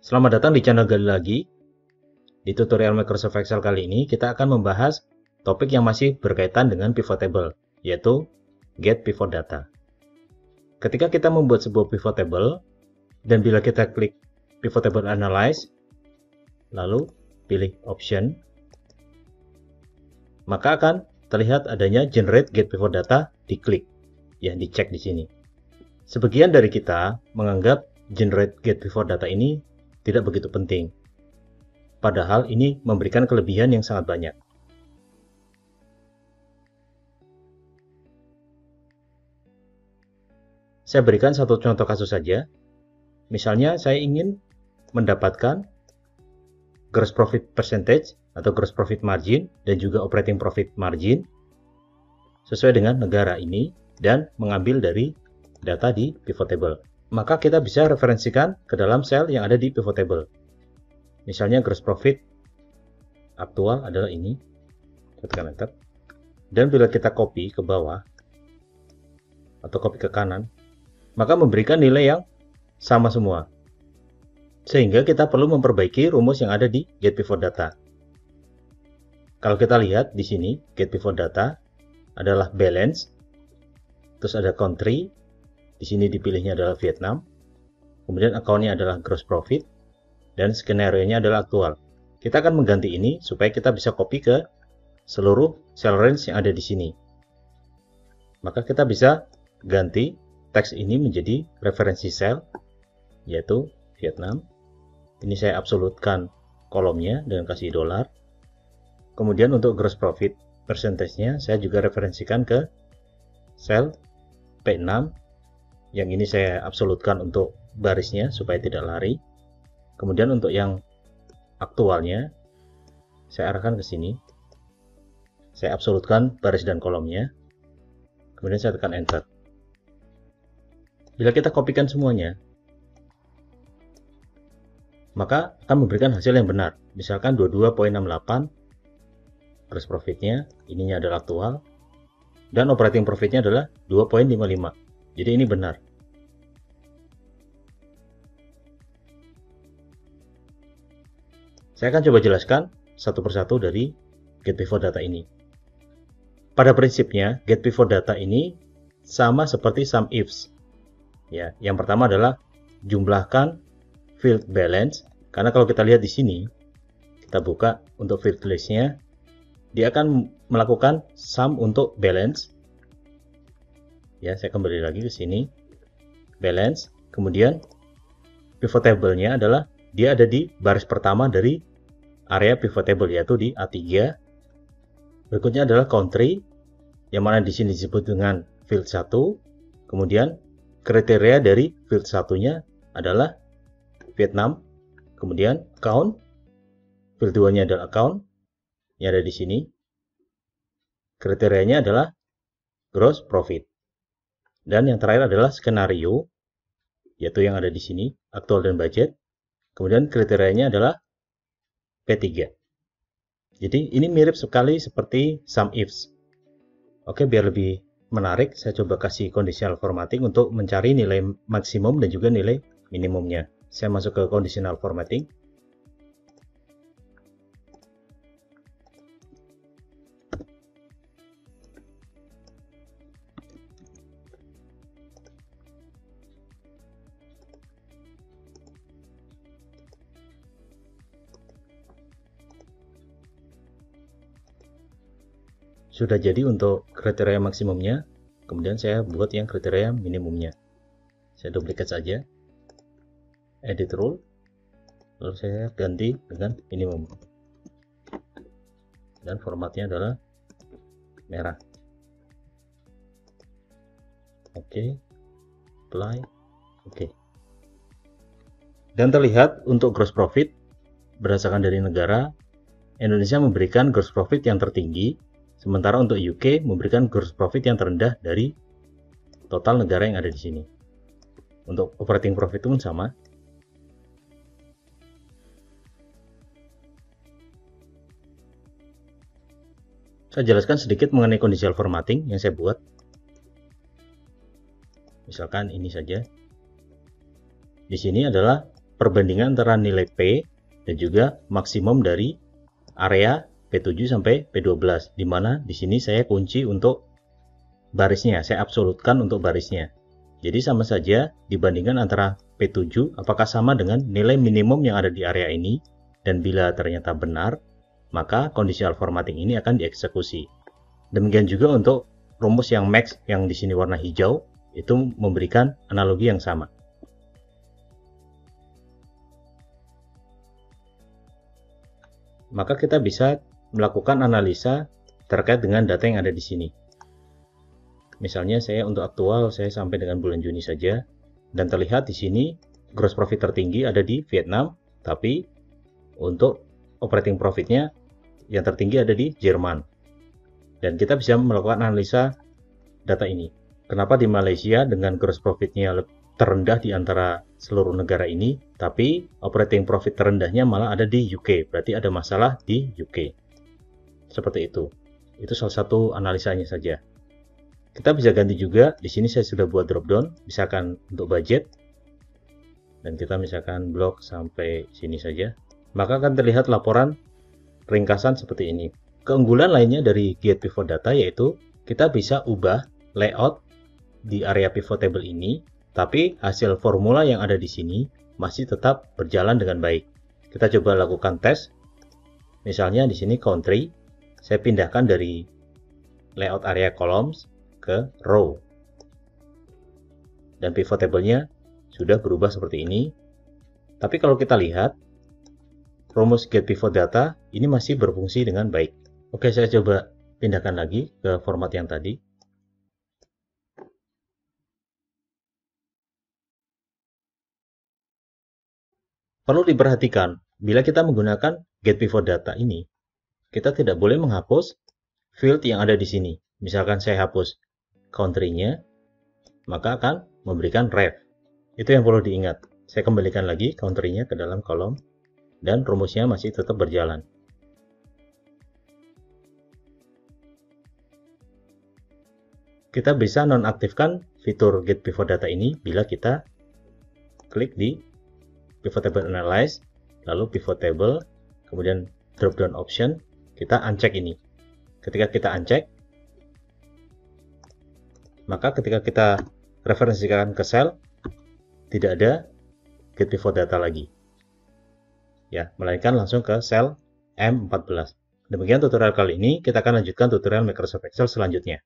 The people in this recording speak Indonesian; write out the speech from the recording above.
Selamat datang di channel Gali Lagi. Di tutorial Microsoft Excel kali ini, kita akan membahas topik yang masih berkaitan dengan pivot table, yaitu Get Pivot Data. Ketika kita membuat sebuah pivot table, dan bila kita klik Pivot Table Analyze, lalu pilih Option, maka akan terlihat adanya Generate Get Pivot Data, diklik, ya dicek di sini. Sebagian dari kita menganggap Generate Get Pivot Data ini tidak begitu penting. Padahal ini memberikan kelebihan yang sangat banyak. Saya berikan satu contoh kasus saja. Misalnya saya ingin mendapatkan gross profit percentage atau gross profit margin dan juga operating profit margin sesuai dengan negara ini dan mengambil dari data di pivot table. Maka kita bisa referensikan ke dalam sel yang ada di pivot table. Misalnya gross profit aktual adalah ini. Tekan enter. Dan bila kita copy ke bawah atau copy ke kanan, maka memberikan nilai yang sama semua. Sehingga kita perlu memperbaiki rumus yang ada di Get Pivot Data. Kalau kita lihat di sini, Get Pivot Data adalah balance, terus ada country. Di sini dipilihnya adalah Vietnam, kemudian account-nya adalah gross profit, dan skenario-nya adalah aktual. Kita akan mengganti ini supaya kita bisa copy ke seluruh cell range yang ada di sini. Maka kita bisa ganti teks ini menjadi referensi sel, yaitu Vietnam. Ini saya absolutkan kolomnya dengan kasih $. Kemudian untuk gross profit percentage-nya saya juga referensikan ke sel P6. Yang ini saya absolutkan untuk barisnya supaya tidak lari. Kemudian untuk yang aktualnya saya arahkan ke sini. Saya absolutkan baris dan kolomnya. Kemudian saya tekan enter. Bila kita kopikan semuanya, maka akan memberikan hasil yang benar. Misalkan 22.68 gross profitnya, ininya adalah aktual, dan operating profitnya adalah 2.55. Jadi ini benar. Saya akan coba jelaskan satu persatu dari Get Pivot Data ini. Pada prinsipnya, Get Pivot Data ini sama seperti SUMIFs. Ya, yang pertama adalah jumlahkan field balance. Karena kalau kita lihat di sini, kita buka untuk field list-nya, dia akan melakukan sum untuk balance. Ya, saya kembali lagi ke sini, balance, kemudian pivot table-nya adalah dia ada di baris pertama dari area pivot table, yaitu di A3. Berikutnya adalah country, yang mana di sini disebut dengan field 1. Kemudian kriteria dari field 1-nya adalah Vietnam. Kemudian account, field 2-nya adalah account, yang ada di sini. Kriterianya adalah gross profit. Dan yang terakhir adalah skenario, yaitu yang ada di sini, aktual dan budget. Kemudian kriterianya adalah P3. Jadi ini mirip sekali seperti SUMIFs. Oke, biar lebih menarik, saya coba kasih conditional formatting untuk mencari nilai maksimum dan juga nilai minimumnya. Saya masuk ke conditional formatting. Sudah jadi untuk kriteria maksimumnya, kemudian saya buat yang kriteria minimumnya. Saya duplikat saja, edit rule, lalu saya ganti dengan minimum, dan formatnya adalah merah. Oke, apply, oke. Dan terlihat untuk gross profit berdasarkan dari negara, Indonesia memberikan gross profit yang tertinggi. Sementara untuk UK memberikan gross profit yang terendah dari total negara yang ada di sini. Untuk operating profit pun sama. Saya jelaskan sedikit mengenai conditional formatting yang saya buat. Misalkan ini saja. Di sini adalah perbandingan antara nilai P dan juga maksimum dari area P7 sampai P12, di mana di sini saya kunci untuk barisnya, saya absolutkan untuk barisnya. Jadi sama saja dibandingkan antara P7 apakah sama dengan nilai minimum yang ada di area ini, dan bila ternyata benar, maka conditional formatting ini akan dieksekusi. Demikian juga untuk rumus yang max yang di sini warna hijau, itu memberikan analogi yang sama. Maka kita bisa melakukan analisa terkait dengan data yang ada di sini. Misalnya saya untuk aktual saya sampai dengan bulan Juni saja, dan terlihat di sini gross profit tertinggi ada di Vietnam, tapi untuk operating profitnya yang tertinggi ada di Jerman. Dan kita bisa melakukan analisa data ini. Kenapa di Malaysia dengan gross profitnya terendah di antara seluruh negara ini, tapi operating profit terendahnya malah ada di UK, berarti ada masalah di UK. Seperti itu. Itu salah satu analisanya saja. Kita bisa ganti juga, di sini saya sudah buat drop down, misalkan untuk budget, dan kita misalkan blok sampai sini saja, maka akan terlihat laporan ringkasan seperti ini. Keunggulan lainnya dari Get Pivot Data yaitu kita bisa ubah layout di area pivot table ini, tapi hasil formula yang ada di sini masih tetap berjalan dengan baik. Kita coba lakukan tes. Misalnya di sini country, saya pindahkan dari layout area columns ke row. Dan pivot table-nya sudah berubah seperti ini. Tapi kalau kita lihat, rumus Get Pivot Data ini masih berfungsi dengan baik. Oke, saya coba pindahkan lagi ke format yang tadi. Perlu diperhatikan, bila kita menggunakan Get Pivot Data ini, kita tidak boleh menghapus field yang ada di sini. Misalkan saya hapus country-nya, maka akan memberikan ref. Itu yang perlu diingat. Saya kembalikan lagi country-nya ke dalam kolom, dan rumusnya masih tetap berjalan. Kita bisa nonaktifkan fitur Get Pivot Data ini bila kita klik di Pivot Table Analyze, lalu Pivot Table, kemudian drop down option, kita uncheck ini. Ketika kita uncheck, maka ketika kita referensikan ke sel, tidak ada Get Pivot Data lagi. Ya, melainkan langsung ke sel M14. Demikian tutorial kali ini, kita akan lanjutkan tutorial Microsoft Excel selanjutnya.